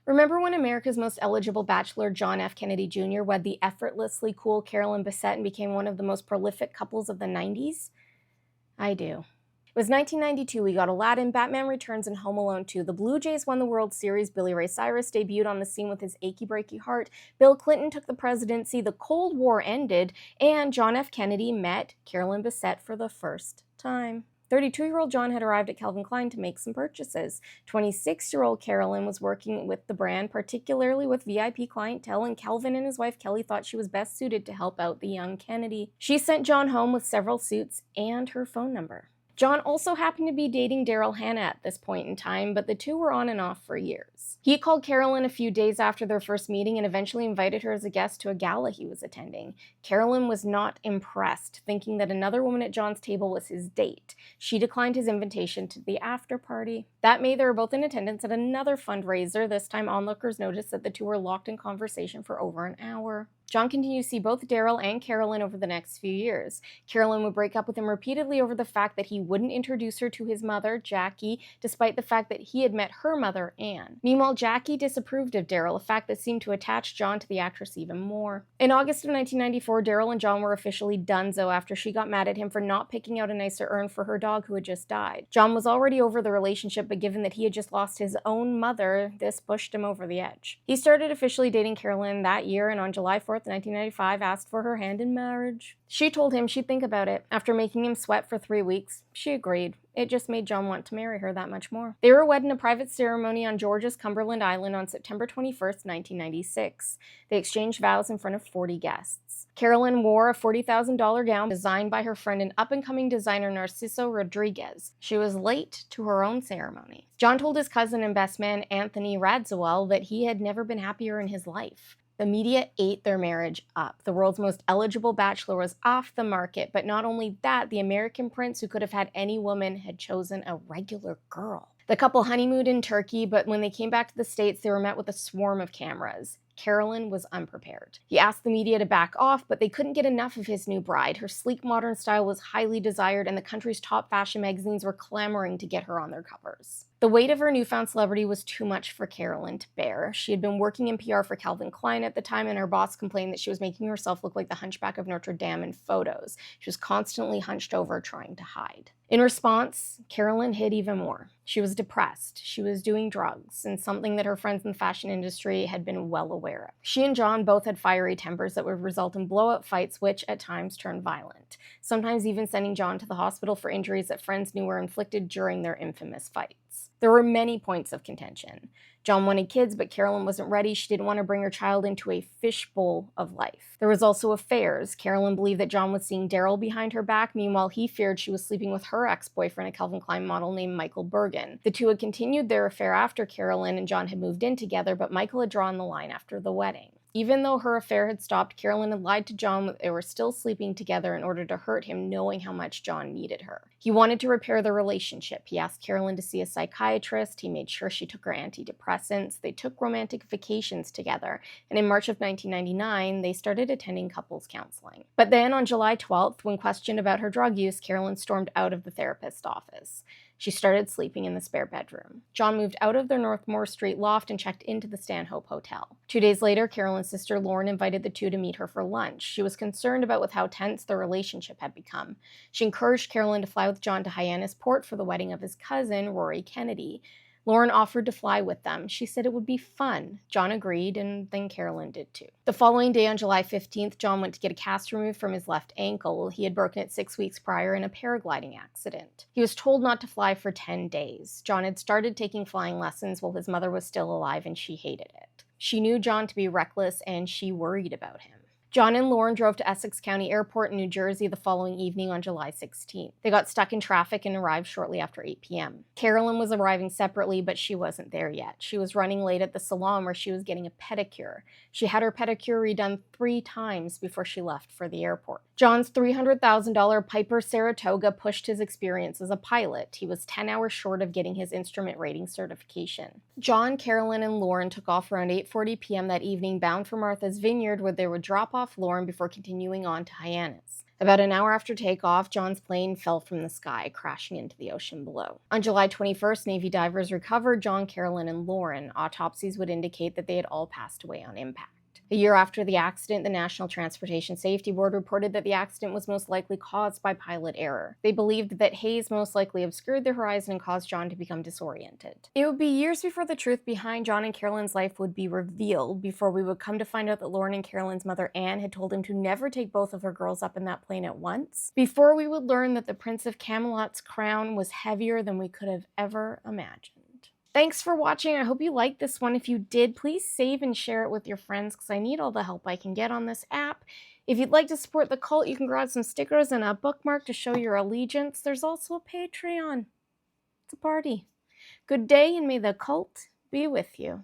Remember when America's most eligible bachelor, John F. Kennedy Jr., wed the effortlessly cool Carolyn Bessette and became one of the most prolific couples of the 90s? I do. It was 1992, we got Aladdin, Batman Returns, and Home Alone 2. The Blue Jays won the World Series, Billy Ray Cyrus debuted on the scene with his achy-breaky heart, Bill Clinton took the presidency, the Cold War ended, and John F. Kennedy met Carolyn Bessette for the first time. 32-year-old John had arrived at Calvin Klein to make some purchases. 26-year-old Carolyn was working with the brand, particularly with VIP clientele, and Calvin and his wife Kelly thought she was best suited to help out the young Kennedy. She sent John home with several suits and her phone number. John also happened to be dating Daryl Hannah at this point in time, but the two were on and off for years. He called Carolyn a few days after their first meeting and eventually invited her as a guest to a gala he was attending. Carolyn was not impressed, thinking that another woman at John's table was his date. She declined his invitation to the after party. That May, they were both in attendance at another fundraiser. This time, onlookers noticed that the two were locked in conversation for over an hour. John continued to see both Daryl and Carolyn over the next few years. Carolyn would break up with him repeatedly over the fact that he wouldn't introduce her to his mother, Jackie, despite the fact that he had met her mother, Anne. Meanwhile, Jackie disapproved of Daryl, a fact that seemed to attach John to the actress even more. In August of 1994, Daryl and John were officially donezo after she got mad at him for not picking out a nicer urn for her dog who had just died. John was already over the relationship, but given that he had just lost his own mother, this pushed him over the edge. He started officially dating Carolyn that year, and on July 4th, 1995, asked for her hand in marriage. She told him she'd think about it. After making him sweat for 3 weeks, she agreed. It just made John want to marry her that much more. They were wed in a private ceremony on Georgia's Cumberland Island on September 21st, 1996. They exchanged vows in front of 40 guests. Carolyn wore a $40,000 gown designed by her friend and up-and-coming designer Narciso Rodriguez. She was late to her own ceremony. John told his cousin and best man, Anthony Radziwill, that he had never been happier in his life. The media ate their marriage up. The world's most eligible bachelor was off the market, but not only that, the American prince who could have had any woman had chosen a regular girl. The couple honeymooned in Turkey, but when they came back to the States, they were met with a swarm of cameras. Carolyn was unprepared. He asked the media to back off, but they couldn't get enough of his new bride. Her sleek modern style was highly desired, and the country's top fashion magazines were clamoring to get her on their covers. The weight of her newfound celebrity was too much for Carolyn to bear. She had been working in PR for Calvin Klein at the time, and her boss complained that she was making herself look like the Hunchback of Notre Dame in photos. She was constantly hunched over, trying to hide. In response, Carolyn hid even more. She was depressed, she was doing drugs, and something that her friends in the fashion industry had been well aware of. She and John both had fiery tempers that would result in blow-up fights, which at times turned violent, sometimes even sending John to the hospital for injuries that friends knew were inflicted during their infamous fights. There were many points of contention. John wanted kids, but Carolyn wasn't ready. She didn't want to bring her child into a fishbowl of life. There was also affairs. Carolyn believed that John was seeing Daryl behind her back. Meanwhile, he feared she was sleeping with her ex-boyfriend, a Calvin Klein model named Michael Bergen. The two had continued their affair after Carolyn and John had moved in together, but Michael had drawn the line after the wedding. Even though her affair had stopped, Carolyn had lied to John that they were still sleeping together in order to hurt him, knowing how much John needed her. He wanted to repair the relationship. He asked Carolyn to see a psychiatrist. He made sure she took her antidepressants. They took romantic vacations together. And in March of 1999, they started attending couples counseling. But then on July 12th, when questioned about her drug use, Carolyn stormed out of the therapist's office. She started sleeping in the spare bedroom. John moved out of their Northmore Street loft and checked into the Stanhope Hotel. 2 days later, Carolyn's sister Lauren invited the two to meet her for lunch. She was concerned about how tense their relationship had become. She encouraged Carolyn to fly with John to Hyannisport for the wedding of his cousin, Rory Kennedy. Lauren offered to fly with them. She said it would be fun. John agreed, and then Carolyn did too. The following day, on July 15th, John went to get a cast removed from his left ankle. He had broken it 6 weeks prior in a paragliding accident. He was told not to fly for 10 days. John had started taking flying lessons while his mother was still alive, and she hated it. She knew John to be reckless, and she worried about him. John and Lauren drove to Essex County Airport in New Jersey the following evening on July 16th. They got stuck in traffic and arrived shortly after 8 p.m. Carolyn was arriving separately, but she wasn't there yet. She was running late at the salon where she was getting a pedicure. She had her pedicure redone 3 times before she left for the airport. John's $300,000 Piper Saratoga pushed his experience as a pilot. He was 10 hours short of getting his instrument rating certification. John, Carolyn, and Lauren took off around 8:40 p.m. that evening, bound for Martha's Vineyard, where they would drop off Lauren before continuing on to Hyannis. About an hour after takeoff, John's plane fell from the sky, crashing into the ocean below. On July 21st, Navy divers recovered John, Carolyn, and Lauren. Autopsies would indicate that they had all passed away on impact. A year after the accident, the National Transportation Safety Board reported that the accident was most likely caused by pilot error. They believed that haze most likely obscured the horizon and caused John to become disoriented. It would be years before the truth behind John and Carolyn's life would be revealed, before we would come to find out that Lauren and Carolyn's mother Anne had told him to never take both of her girls up in that plane at once, before we would learn that the Prince of Camelot's crown was heavier than we could have ever imagined. Thanks for watching. I hope you liked this one. If you did, please save and share it with your friends because I need all the help I can get on this app. If you'd like to support the cult, you can grab some stickers and a bookmark to show your allegiance. There's also a Patreon. It's a party. Good day, and may the cult be with you.